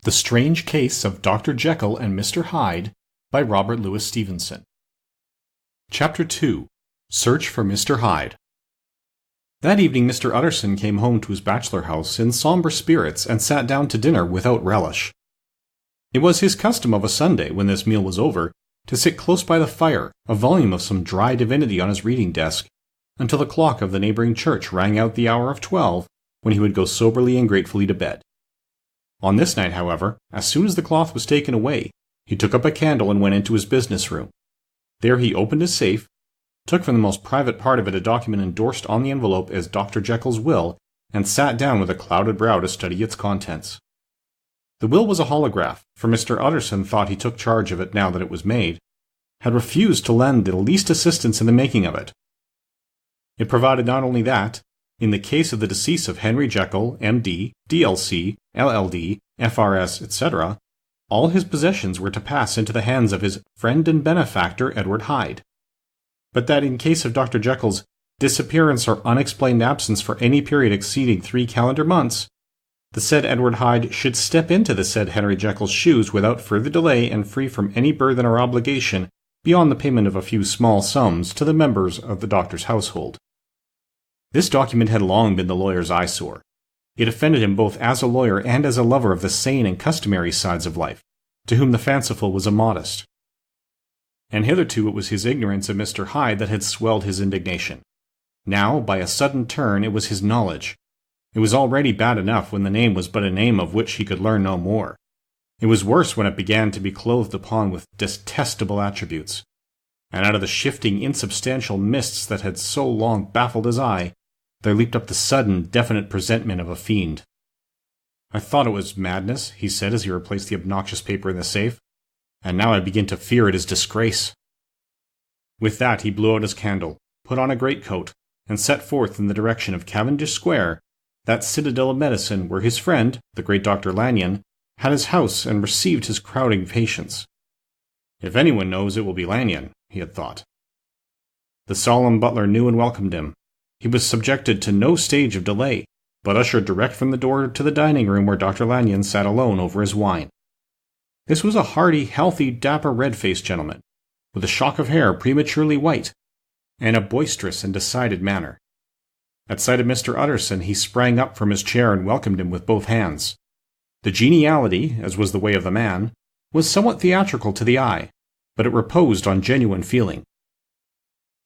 The Strange Case of Dr. Jekyll and Mr. Hyde by Robert Louis Stevenson. Chapter 2. Search for Mr. Hyde. That evening Mr. Utterson came home to his bachelor house in somber spirits and sat down to dinner without relish. It was his custom of a Sunday, when this meal was over, to sit close by the fire, a volume of some dry divinity on his reading desk, until the clock of the neighboring church rang out the hour of 12, when he would go soberly and gratefully to bed. On this night, however, as soon as the cloth was taken away, he took up a candle and went into his business room. There he opened his safe, took from the most private part of it a document endorsed on the envelope as Dr. Jekyll's will, and sat down with a clouded brow to study its contents. The will was a holograph, for Mr. Utterson thought he took charge of it now that it was made, had refused to lend the least assistance in the making of it. It provided not only that, in the case of the decease of Henry Jekyll, M.D., D.L.C., L.L.D., F.R.S., etc., all his possessions were to pass into the hands of his friend and benefactor Edward Hyde, but that in case of Dr. Jekyll's disappearance or unexplained absence for any period exceeding 3 calendar months, the said Edward Hyde should step into the said Henry Jekyll's shoes without further delay and free from any burthen or obligation beyond the payment of a few small sums to the members of the doctor's household. This document had long been the lawyer's eyesore. It offended him both as a lawyer and as a lover of the sane and customary sides of life, to whom the fanciful was immodest. And hitherto it was his ignorance of Mr. Hyde that had swelled his indignation. Now, by a sudden turn, it was his knowledge. It was already bad enough when the name was but a name of which he could learn no more. It was worse when it began to be clothed upon with detestable attributes. And out of the shifting, insubstantial mists that had so long baffled his eye, there leaped up the sudden, definite presentment of a fiend. "I thought it was madness," he said as he replaced the obnoxious paper in the safe, "and now I begin to fear it is disgrace." With that he blew out his candle, put on a greatcoat, and set forth in the direction of Cavendish Square, that citadel of medicine where his friend, the great Dr. Lanyon, had his house and received his crowding patients. If anyone knows, it will be Lanyon, he had thought. The solemn butler knew and welcomed him. He was subjected to no stage of delay, but ushered direct from the door to the dining room where Dr. Lanyon sat alone over his wine. This was a hearty, healthy, dapper, red-faced gentleman, with a shock of hair prematurely white, and a boisterous and decided manner. At sight of Mr. Utterson, he sprang up from his chair and welcomed him with both hands. The geniality, as was the way of the man, was somewhat theatrical to the eye, but it reposed on genuine feeling.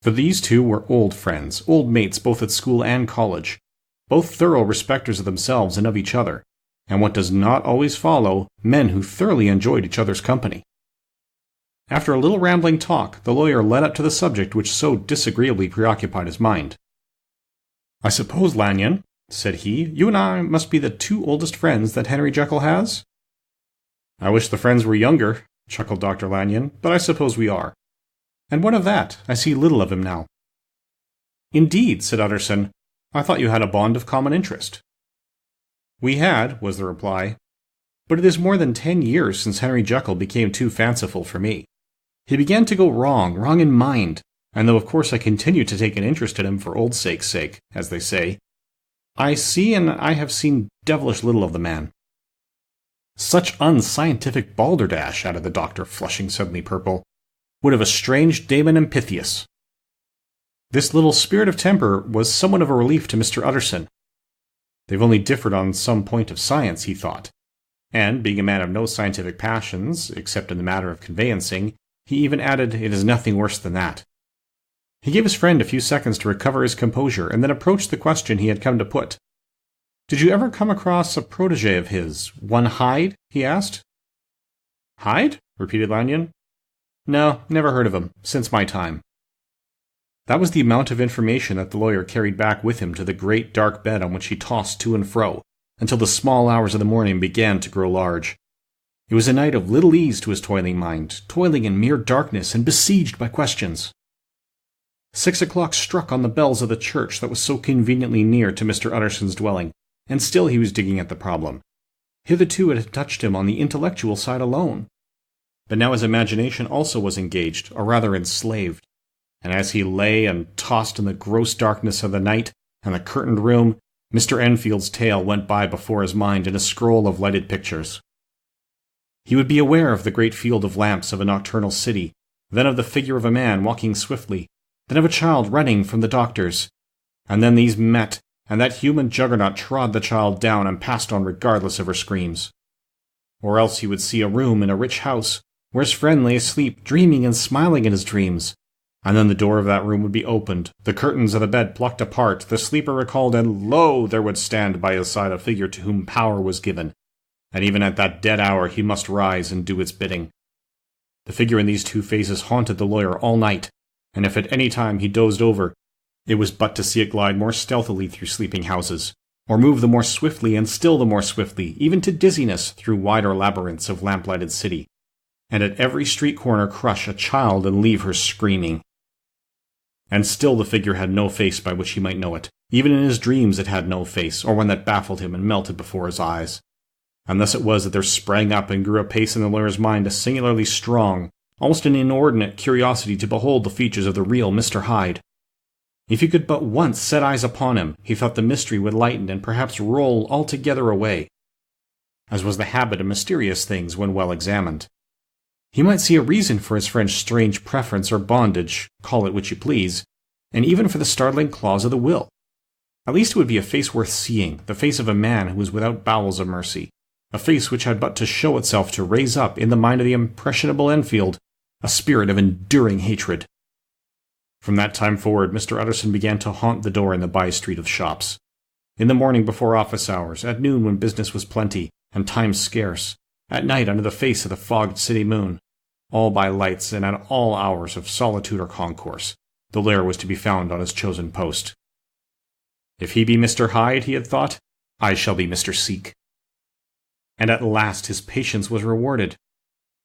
For these two were old friends, old mates both at school and college, both thorough respecters of themselves and of each other, and what does not always follow, men who thoroughly enjoyed each other's company. After a little rambling talk, the lawyer led up to the subject which so disagreeably preoccupied his mind. "I suppose, Lanyon," said he, "you and I must be the two oldest friends that Henry Jekyll has?" "I wish the friends were younger," chuckled Dr. Lanyon, "but I suppose we are. And what of that? I see little of him now." "Indeed," said Utterson, "I thought you had a bond of common interest." "We had," was the reply, "but it is more than 10 years since Henry Jekyll became too fanciful for me. He began to go wrong in mind, and though of course I continue to take an interest in him for old sake's sake, as they say, I see and I have seen devilish little of the man." "Such unscientific balderdash," added the doctor, flushing suddenly purple, "would have estranged Damon and Pythias." This little spirit of temper was somewhat of a relief to Mr. Utterson. They've only differed on some point of science, he thought, and, being a man of no scientific passions, except in the matter of conveyancing, he even added, "It is nothing worse than that." He gave his friend a few seconds to recover his composure, and then approached the question he had come to put. "Did you ever come across a protégé of his, one Hyde?" he asked. "Hyde?" repeated Lanyon. "No, never heard of him, since my time." That was the amount of information that the lawyer carried back with him to the great dark bed on which he tossed to and fro, until the small hours of the morning began to grow large. It was a night of little ease to his toiling mind, toiling in mere darkness and besieged by questions. 6 o'clock struck on the bells of the church that was so conveniently near to Mr. Utterson's dwelling, and still he was digging at the problem. Hitherto it had touched him on the intellectual side alone, but now his imagination also was engaged, or rather enslaved, and as he lay and tossed in the gross darkness of the night and the curtained room, Mr. Enfield's tale went by before his mind in a scroll of lighted pictures. He would be aware of the great field of lamps of a nocturnal city, then of the figure of a man walking swiftly, then of a child running from the doctor's. And then these met, and that human juggernaut trod the child down and passed on regardless of her screams. Or else he would see a room in a rich house, where his friend lay asleep, dreaming and smiling in his dreams. And then the door of that room would be opened, the curtains of the bed plucked apart, the sleeper recalled, and lo, there would stand by his side a figure to whom power was given. And even at that dead hour he must rise and do its bidding. The figure in these two faces haunted the lawyer all night, and if at any time he dozed over, it was but to see it glide more stealthily through sleeping houses, or move the more swiftly and still the more swiftly, even to dizziness, through wider labyrinths of lamplighted city, and at every street corner crush a child and leave her screaming. And still the figure had no face by which he might know it. Even in his dreams it had no face, or one that baffled him and melted before his eyes. And thus it was that there sprang up and grew apace in the lawyer's mind a singularly strong, almost an inordinate curiosity to behold the features of the real Mr. Hyde. If he could but once set eyes upon him, he thought the mystery would lighten and perhaps roll altogether away, as was the habit of mysterious things when well examined. He might see a reason for his friend's strange preference or bondage, call it which you please, and even for the startling clause of the will. At least it would be a face worth seeing, the face of a man who was without bowels of mercy, a face which had but to show itself to raise up in the mind of the impressionable Enfield a spirit of enduring hatred. From that time forward, Mr. Utterson began to haunt the door in the by-street of shops. In the morning before office hours, at noon when business was plenty, and time scarce, at night under the face of the fogged city moon, all by lights and at all hours of solitude or concourse, the lawyer was to be found on his chosen post. If he be Mr. Hyde, he had thought, I shall be Mr. Seek. And at last his patience was rewarded.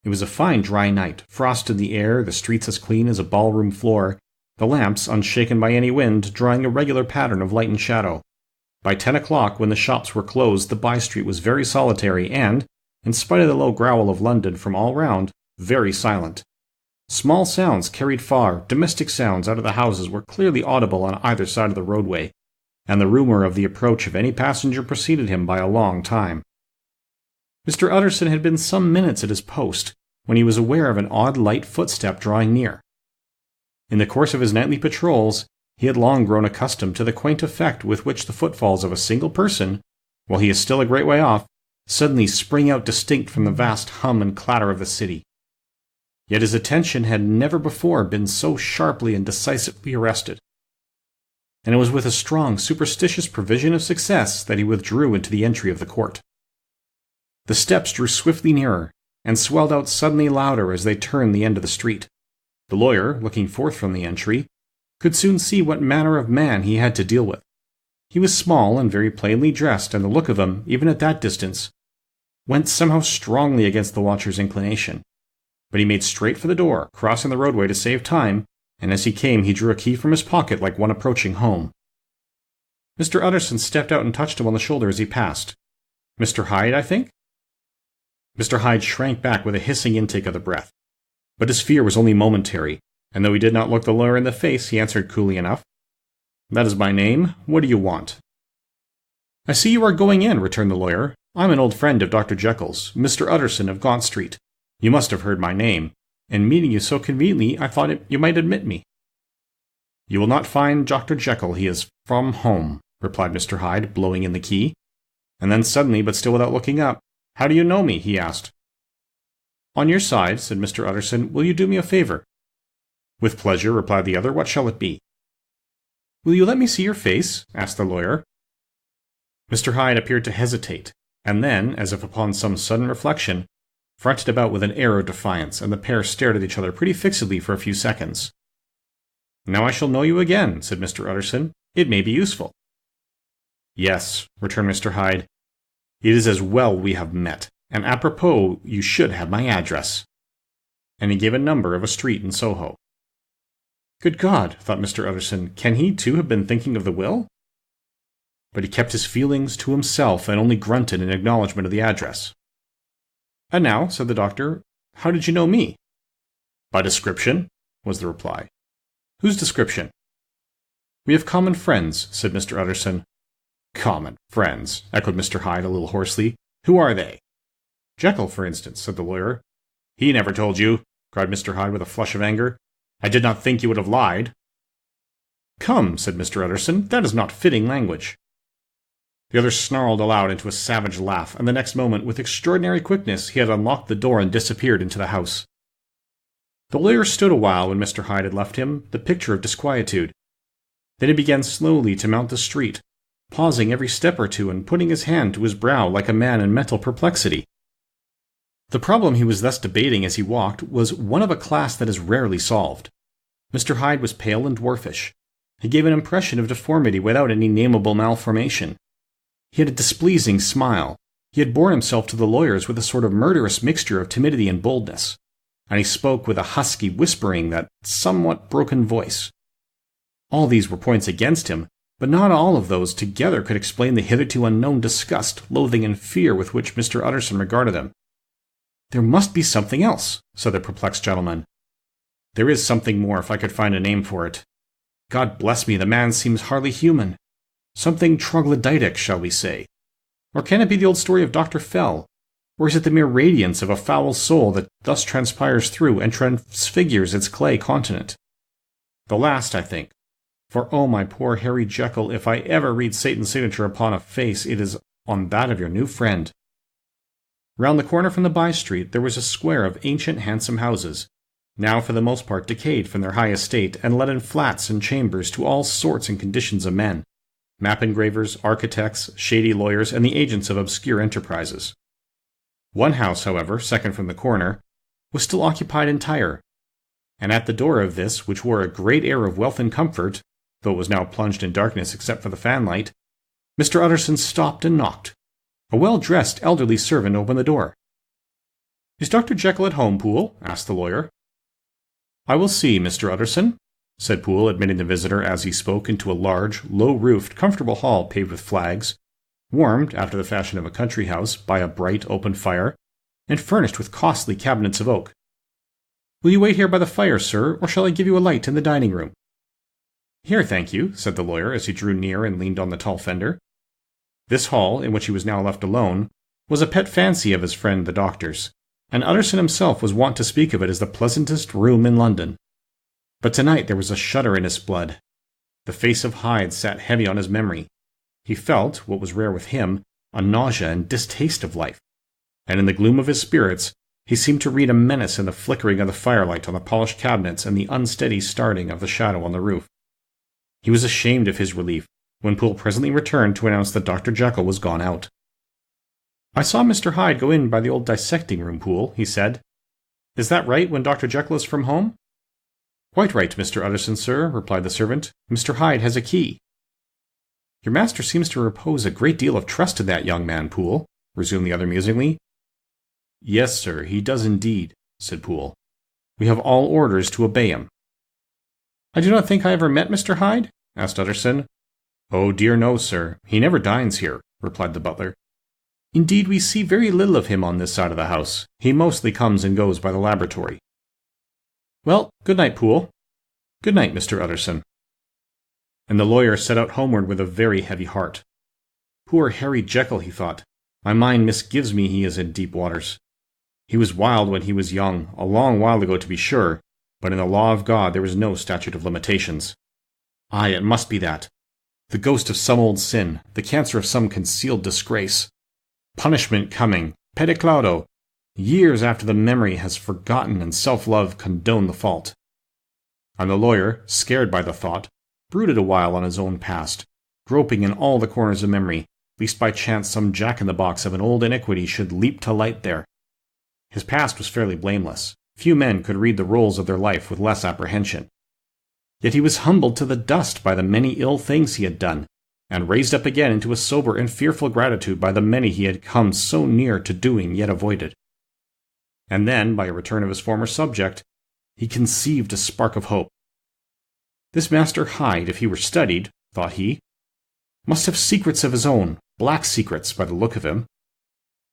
It was a fine dry night, frost in the air, the streets as clean as a ballroom floor, the lamps, unshaken by any wind, drawing a regular pattern of light and shadow. By 10 o'clock, when the shops were closed, the by-street was very solitary and, in spite of the low growl of London from all round, very silent. Small sounds carried far, domestic sounds out of the houses were clearly audible on either side of the roadway, and the rumour of the approach of any passenger preceded him by a long time. Mr. Utterson had been some minutes at his post, when he was aware of an odd light footstep drawing near. In the course of his nightly patrols, he had long grown accustomed to the quaint effect with which the footfalls of a single person, while he is still a great way off, suddenly spring out distinct from the vast hum and clatter of the city. Yet his attention had never before been so sharply and decisively arrested, and it was with a strong, superstitious prevision of success that he withdrew into the entry of the court. The steps drew swiftly nearer, and swelled out suddenly louder as they turned the end of the street. The lawyer, looking forth from the entry, could soon see what manner of man he had to deal with. He was small and very plainly dressed, and the look of him, even at that distance, went somehow strongly against the watcher's inclination. But he made straight for the door, crossing the roadway to save time, and as he came he drew a key from his pocket like one approaching home. Mr. Utterson stepped out and touched him on the shoulder as he passed. "Mr. Hyde, I think?" Mr. Hyde shrank back with a hissing intake of the breath. But his fear was only momentary, and though he did not look the lawyer in the face, he answered coolly enough, "That is my name. What do you want?" "I see you are going in," returned the lawyer. "I'm an old friend of Dr. Jekyll's, Mr. Utterson of Gaunt Street. You must have heard my name, and meeting you so conveniently, I thought you might admit me." "You will not find Dr. Jekyll. He is from home," replied Mr. Hyde, blowing in the key. And then suddenly, but still without looking up, "How do you know me?" he asked. "On your side," said Mr. Utterson, "will you do me a favor?" "With pleasure," replied the other. "What shall it be?" "Will you let me see your face?" asked the lawyer. Mr. Hyde appeared to hesitate, and then, as if upon some sudden reflection, fronted about with an air of defiance, and the pair stared at each other pretty fixedly for a few seconds. "Now I shall know you again," said Mr. Utterson. "It may be useful." "Yes," returned Mr. Hyde. "It is as well we have met, and apropos, you should have my address." And he gave a number of a street in Soho. Good God, thought Mr. Utterson, can he too have been thinking of the will? But he kept his feelings to himself and only grunted in acknowledgment of the address. "And now," said the doctor, "how did you know me?" "By description," was the reply. "Whose description?" "We have common friends," said Mr. Utterson. "Common friends," echoed Mr. Hyde a little hoarsely. "Who are they?" Jekyll, for instance, said the lawyer. He never told you, cried Mr. Hyde with a flush of anger. I did not think you would have lied. Come, said Mr. Utterson, that is not fitting language. The other snarled aloud into a savage laugh, and the next moment, with extraordinary quickness, he had unlocked the door and disappeared into the house. The lawyer stood a while when Mr. Hyde had left him, the picture of disquietude. Then he began slowly to mount the street, pausing every step or two and putting his hand to his brow like a man in mental perplexity. The problem he was thus debating as he walked was one of a class that is rarely solved. Mr. Hyde was pale and dwarfish. He gave an impression of deformity without any nameable malformation. He had a displeasing smile. He had borne himself to the lawyers with a sort of murderous mixture of timidity and boldness, and he spoke with a husky, whispering, that somewhat broken voice. All these were points against him, but not all of those together could explain the hitherto unknown disgust, loathing, and fear with which Mr. Utterson regarded him. There must be something else, said the perplexed gentleman. There is something more, if I could find a name for it. God bless me, the man seems hardly human. Something troglodytic, shall we say? Or can it be the old story of Dr. Fell? Or is it the mere radiance of a foul soul that thus transpires through and transfigures its clay continent? The last, I think. For, oh, my poor Harry Jekyll, if I ever read Satan's signature upon a face, it is on that of your new friend. Round the corner from the by-street there was a square of ancient handsome houses, now for the most part decayed from their high estate and let in flats and chambers to all sorts and conditions of men, map engravers, architects, shady lawyers, and the agents of obscure enterprises. One house, however, second from the corner, was still occupied entire, and at the door of this, which wore a great air of wealth and comfort, though it was now plunged in darkness except for the fanlight, Mr. Utterson stopped and knocked. A well-dressed elderly servant opened the door. "Is Dr. Jekyll at home, Poole?" asked the lawyer. "I will see, Mr. Utterson," said Poole, admitting the visitor as he spoke into a large, low-roofed, comfortable hall paved with flags, warmed, after the fashion of a country house, by a bright, open fire, and furnished with costly cabinets of oak. "Will you wait here by the fire, sir, or shall I give you a light in the dining-room?" "Here, thank you," said the lawyer as he drew near and leaned on the tall fender. This hall, in which he was now left alone, was a pet fancy of his friend the doctor's, and Utterson himself was wont to speak of it as the pleasantest room in London. But tonight there was a shudder in his blood. The face of Hyde sat heavy on his memory. He felt, what was rare with him, a nausea and distaste of life, and in the gloom of his spirits he seemed to read a menace in the flickering of the firelight on the polished cabinets and the unsteady starting of the shadow on the roof. He was ashamed of his relief when Poole presently returned to announce that Dr. Jekyll was gone out. "I saw Mr. Hyde go in by the old dissecting-room, Poole," he said. "Is that right when Dr. Jekyll is from home?" "Quite right, Mr. Utterson, sir," replied the servant. "Mr. Hyde has a key." "Your master seems to repose a great deal of trust in that young man, Poole," resumed the other musingly. "Yes, sir, he does indeed," said Poole. "We have all orders to obey him." "I do not think I ever met Mr. Hyde?" asked Utterson. "Oh dear no, sir. He never dines here," replied the butler. "Indeed, we see very little of him on this side of the house. He mostly comes and goes by the laboratory." "Well, good night, Poole." "Good night, Mr. Utterson." And the lawyer set out homeward with a very heavy heart. "Poor Harry Jekyll," he thought. "My mind misgives me he is in deep waters. He was wild when he was young, a long while ago to be sure, but in the law of God there is no statute of limitations. Aye, it must be that. The ghost of some old sin, the cancer of some concealed disgrace. Punishment coming, pediclaudo, years after the memory has forgotten and self-love condoned the fault." And the lawyer, scared by the thought, brooded a while on his own past, groping in all the corners of memory, lest by chance some jack-in-the-box of an old iniquity should leap to light there. His past was fairly blameless. Few men could read the rolls of their life with less apprehension. Yet he was humbled to the dust by the many ill things he had done, and raised up again into a sober and fearful gratitude by the many he had come so near to doing yet avoided. And then, by a return of his former subject, he conceived a spark of hope. This Master Hyde, if he were studied, thought he, must have secrets of his own, black secrets by the look of him.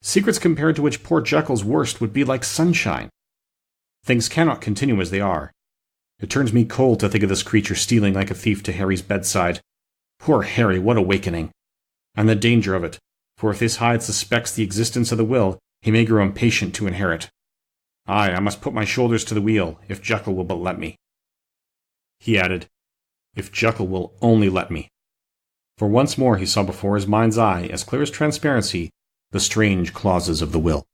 Secrets compared to which poor Jekyll's worst would be like sunshine. Things cannot continue as they are. It turns me cold to think of this creature stealing like a thief to Harry's bedside. Poor Harry, what awakening! And the danger of it, for if this Hyde suspects the existence of the will, He may grow impatient to inherit. I must put my shoulders to the wheel, if Jekyll will but let me. He added, if Jekyll will only let me. For once more he saw before his mind's eye, as clear as transparency, the strange clauses of the will.